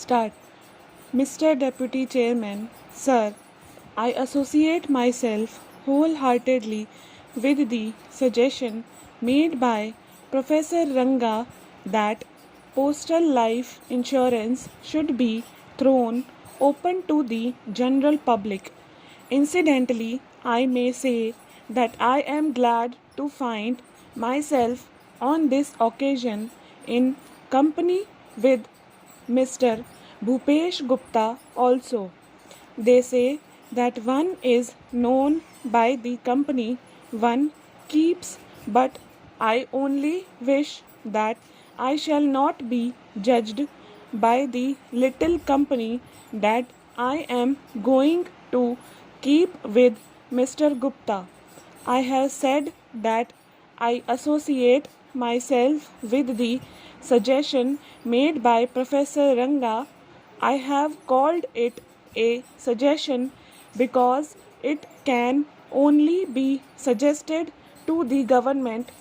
Start. Mr. Deputy Chairman, Sir, I associate myself wholeheartedly with the suggestion made by Professor Ranga that postal life insurance should be thrown open to the general public. Incidentally, I may say that I am glad to find myself on this occasion in company with Mr. Bhupesh Gupta also. They say that one is known by the company one keeps, but I only wish that I shall not be judged by the little company that I am going to keep with Mr. Gupta. I have said that I associate myself with the suggestion made by Professor Ranga. I have called it a suggestion because it can only be suggested to the government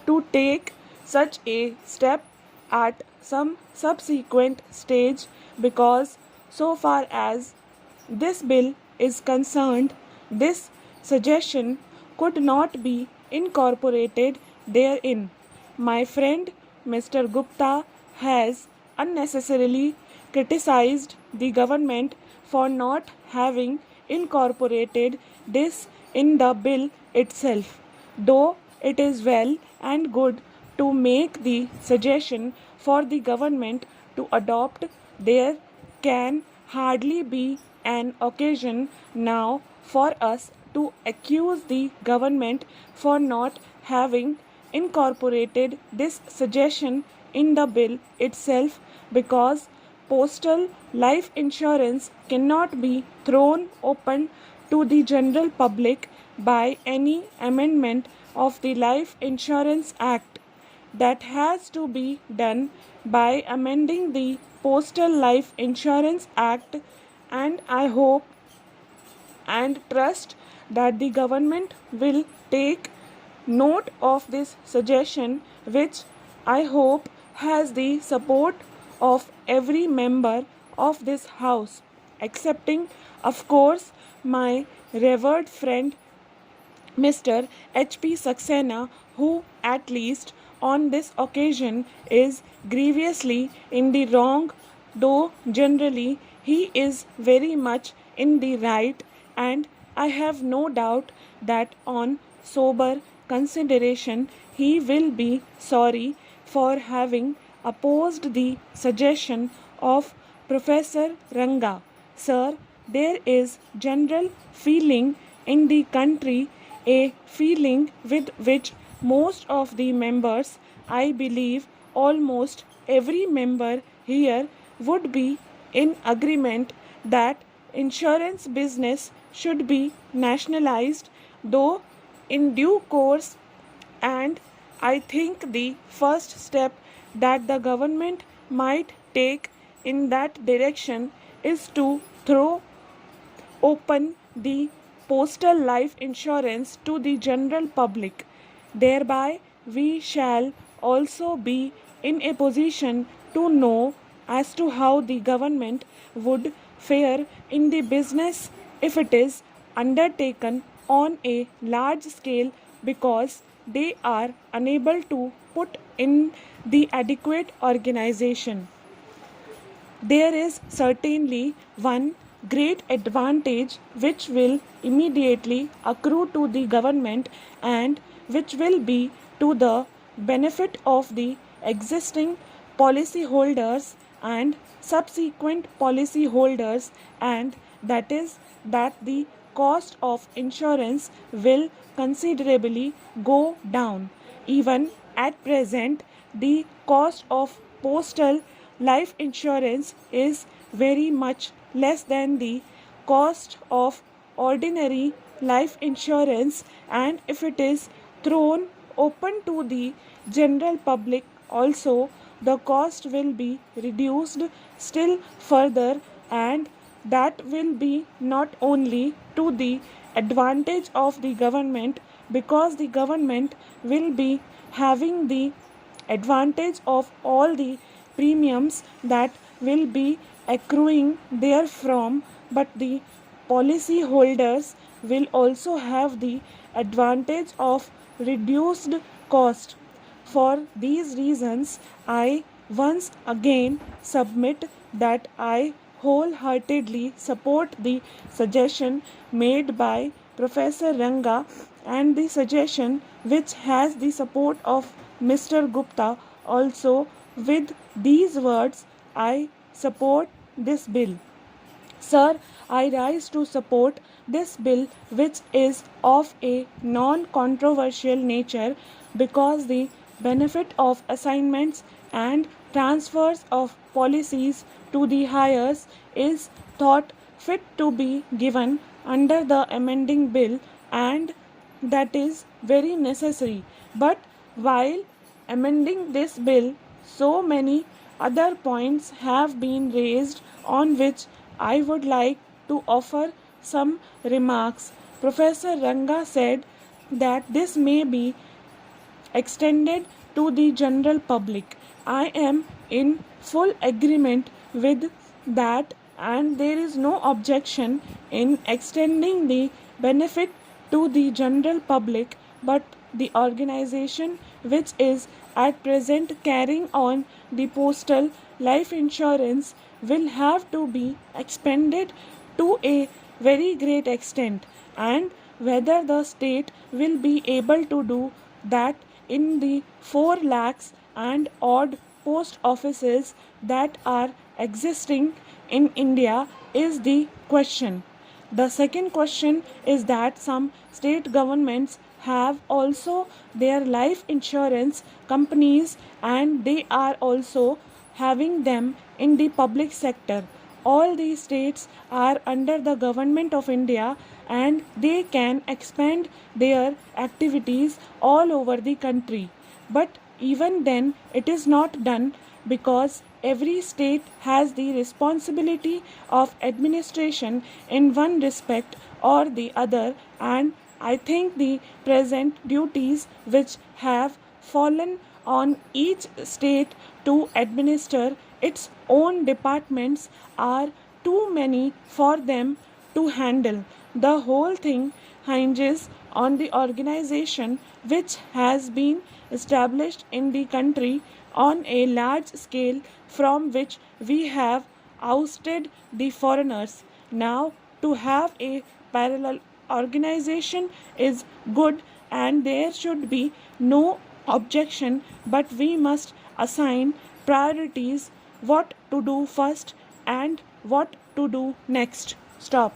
to take such a step at some subsequent stage because, so far as this bill is concerned, this suggestion could not be incorporated therein. My friend Mr. Gupta has unnecessarily criticized the government for not having incorporated this in the bill itself, though it is well and good to make the suggestion for the government to adopt. There can hardly be an occasion now for us to accuse the government for not having incorporated this suggestion in the bill itself because postal life insurance cannot be thrown open to the general public by any amendment of the Life Insurance Act. That has to be done by amending the Postal Life Insurance Act, and I hope and trust that the government will take note of this suggestion, which I hope has the support of every member of this house, excepting, of course, my revered friend Mr. H.P. Saxena, who, at least on this occasion, is grievously in the wrong, though generally he is very much in the right, and I have no doubt that on sober consideration he will be sorry for having opposed the suggestion of Professor Ranga. Sir, there is general feeling in the country, a feeling with which most of the members, I believe almost every member here, would be in agreement that insurance business should be nationalized, though in due course, and I think the first step that the government might take in that direction is to throw open the postal life insurance to the general public. Thereby, we shall also be in a position to know as to how the government would fare in the business if it is undertaken on a large scale because they are unable to put in the adequate organization. There is certainly one great advantage which will immediately accrue to the government and which will be to the benefit of the existing policy holders and subsequent policy holders, and that is that the cost of insurance will considerably go down. Even at present, the cost of postal life insurance is very much less than the cost of ordinary life insurance, and if it is thrown open to the general public also, the cost will be reduced still further, and that will be not only to the advantage of the government because the government will be having the advantage of all the premiums that will be accruing therefrom, but the policy holders will also have the advantage of reduced cost. For these reasons, I once again submit that I wholeheartedly support the suggestion made by Professor Ranga and the suggestion which has the support of Mr. Gupta also. With these words, I support this bill. Sir, I rise to support this bill, which is of a non controversial nature, because the benefit of assignments and transfers of policies to the heirs is thought fit to be given under the amending bill, and that is very necessary. But while amending this bill, so many other points have been raised on which I would like to offer some remarks. Professor Ranga said that this may be extended to the general public. I am in full agreement with that, and there is no objection in extending the benefit to the general public, but the organization which is at present carrying on the postal life insurance will have to be expanded to a very great extent, and whether the state will be able to do that in the 4 lakhs and odd post offices that are existing in India is the question. The second question is that some state governments have also their life insurance companies, and they are also having them in the public sector. All these states are under the government of India, and they can expand their activities all over the country. But even then, it is not done, because every state has the responsibility of administration in one respect or the other, and I think the present duties which have fallen on each state to administer its own departments are too many for them to handle. The whole thing hinges on the organization which has been established in the country on a large scale, from which we have ousted the foreigners. Now, to have a parallel organization is good, and there should be no objection, but we must assign priorities, what to do first and what to do next. Stop.